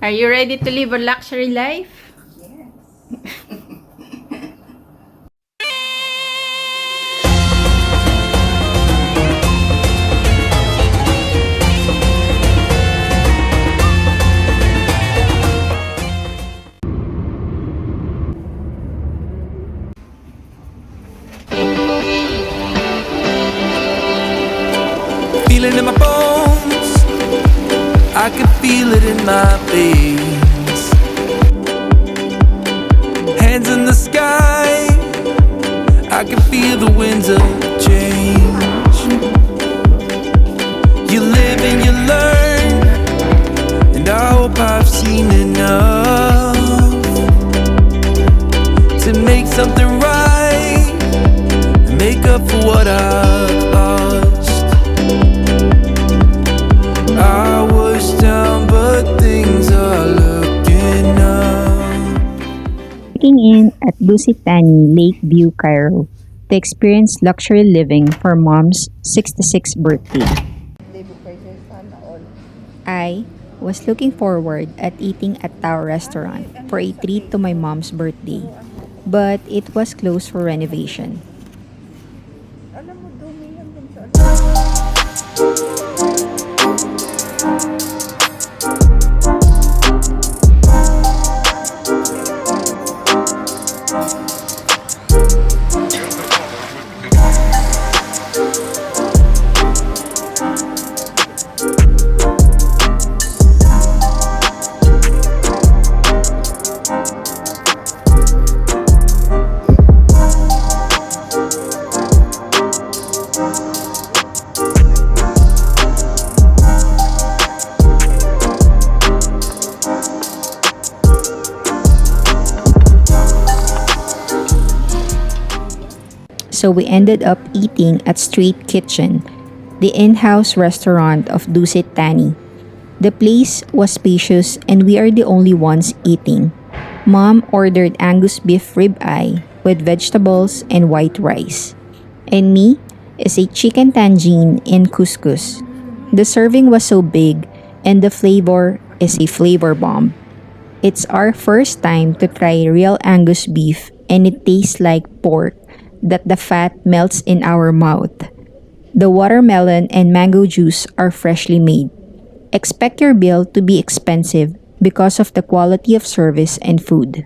Are you ready to live a luxury life? Yes. Feeling in my bones, I can feel it in my veins. Hands in the sky, I can feel the winds of change. You live and you learn, and I hope I've seen enough to make something right and make up for what I've lost. I was down, but things are looking up. Checking in at Dusit Thani Lakeview Cairo to experience luxury living for mom's 66th birthday. I was looking forward at eating at Tao restaurant for a treat to my mom's birthday, but it was closed for renovation. Alam mo, dumi yan dun sa So we ended up eating at Street Kitchen, the in-house restaurant of Dusit Thani. The place was spacious and we are the only ones eating. Mom ordered Angus beef ribeye with vegetables and white rice. And me is a chicken tangine in couscous. The serving was so big and the flavor is a flavor bomb. It's our first time to try real Angus beef and it tastes like pork that the fat melts in our mouth. The watermelon and mango juice are freshly made. Expect your bill to be expensive because of the quality of service and food.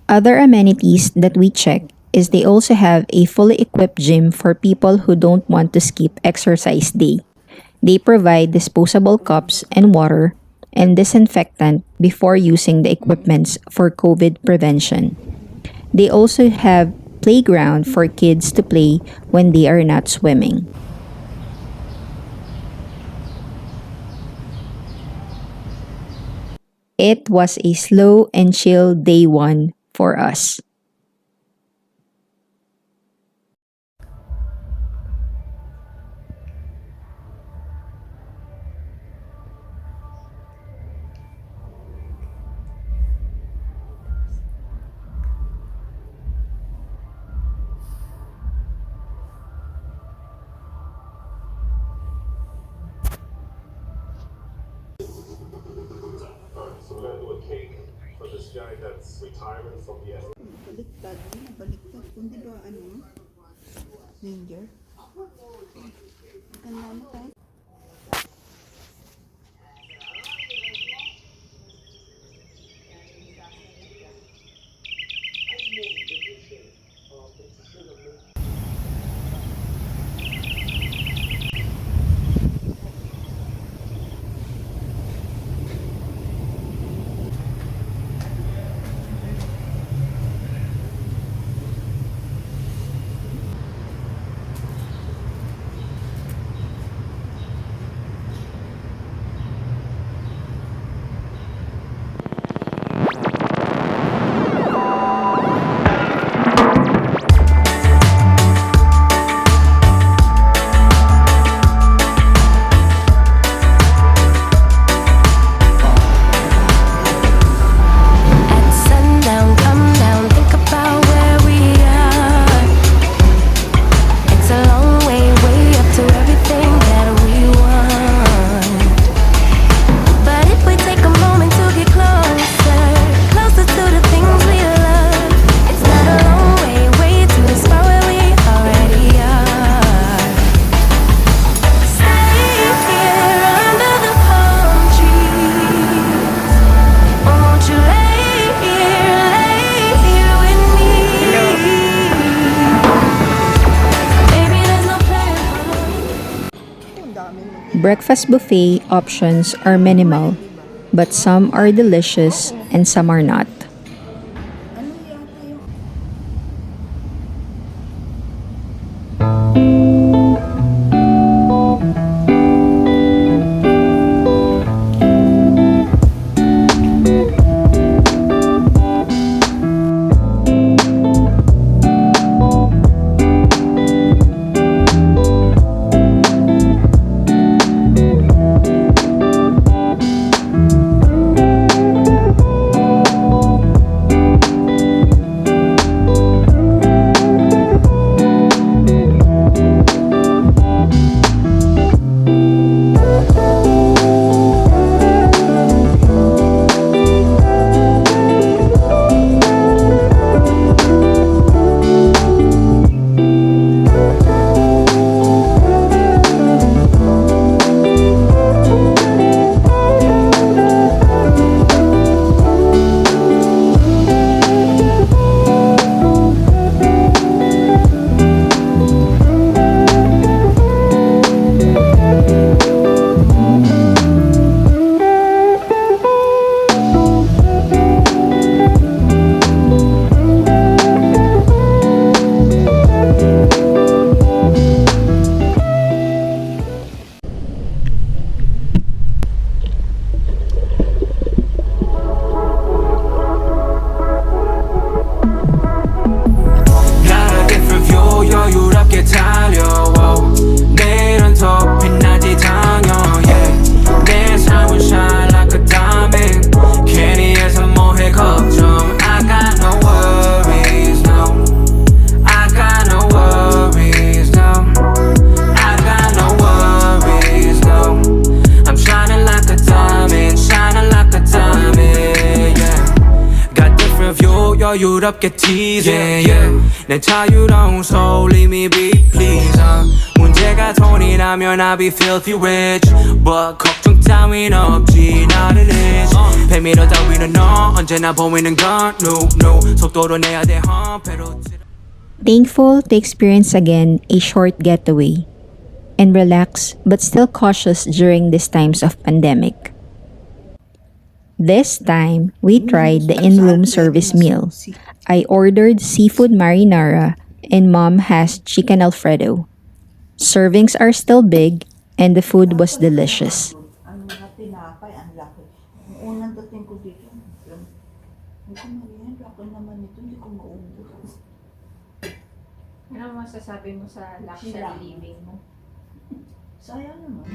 Other amenities that we check is they also have a fully equipped gym for people who don't want to skip exercise day. They provide disposable cups and water and disinfectant before using the equipments for COVID prevention. They also have playground for kids to play when they are not swimming. It was a slow and chill day one for us. So we're gonna do a cake for this guy that's retiring from the baliktad. Baliktad. Kundi ba ano? Ginger. Ganda mo tayo. breakfast buffet options are minimal, but some are delicious and some are not. Ano yata yung... Got a different view, 여유롭게 달려와 내일은 더 빛나지 당연 yeah. 내 삶은 shine like a diamond 괜히에서 뭐해 걱정 I got no worries no I got no worries no I got no worries no I'm shining like a diamond yeah got different view 여유롭게 teasing yeah 내 자유로운 soul leave me be please 문제가 돈이라면 I'll be filthy rich but 걱정 따윈 없지 나는 rich 100m 따위는 너 언제나 보이는 건 no no 속도로 내야 돼 배로 Thankful to experience again a short getaway and relax but still cautious during these times of pandemic. This time, we tried the in-room service meal. I ordered seafood marinara and Mom has chicken Alfredo. Servings are still big and the food was delicious. Ang mga tinapay, ang laki. Ang unang dating ko dito, hindi ko marihan, laki naman ito, hindi ko maubos. Ano masasabi mo sa luxury living mo? Sayang naman.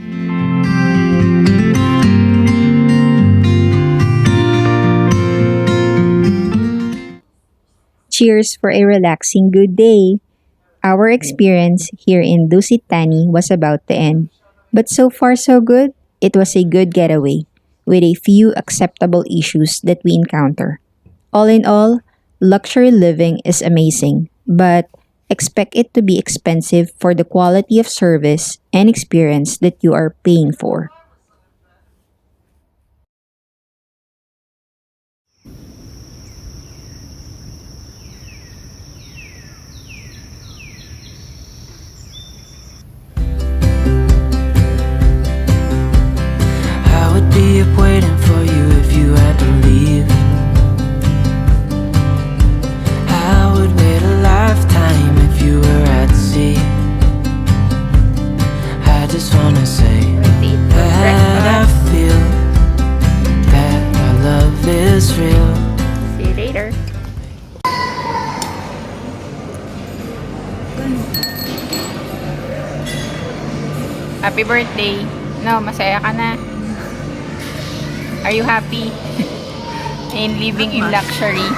Cheers for a relaxing good day! Our experience here in Dusit Thani was about to end. But so far so good, it was a good getaway, with a few acceptable issues that we encounter. All in all, luxury living is amazing, but expect it to be expensive for the quality of service and experience that you are paying for. I would be up waiting for you if you had to leave. I would wait a lifetime if you were at sea. I just wanna say that I feel that our love is real. See you later. Happy birthday. No, masaya ka na. Are you happy in living in luxury?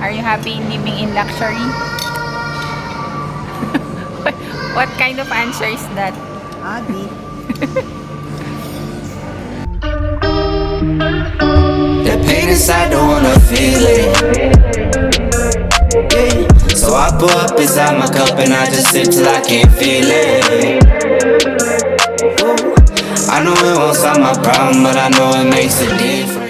Are you happy in living in luxury? What kind of answer is that? Adi. That pain inside, don't wanna feel it. Yeah. So I pour up inside my cup and I just sip till I can't feel it. Ooh. I know it won't solve my problem, but I know it makes a difference.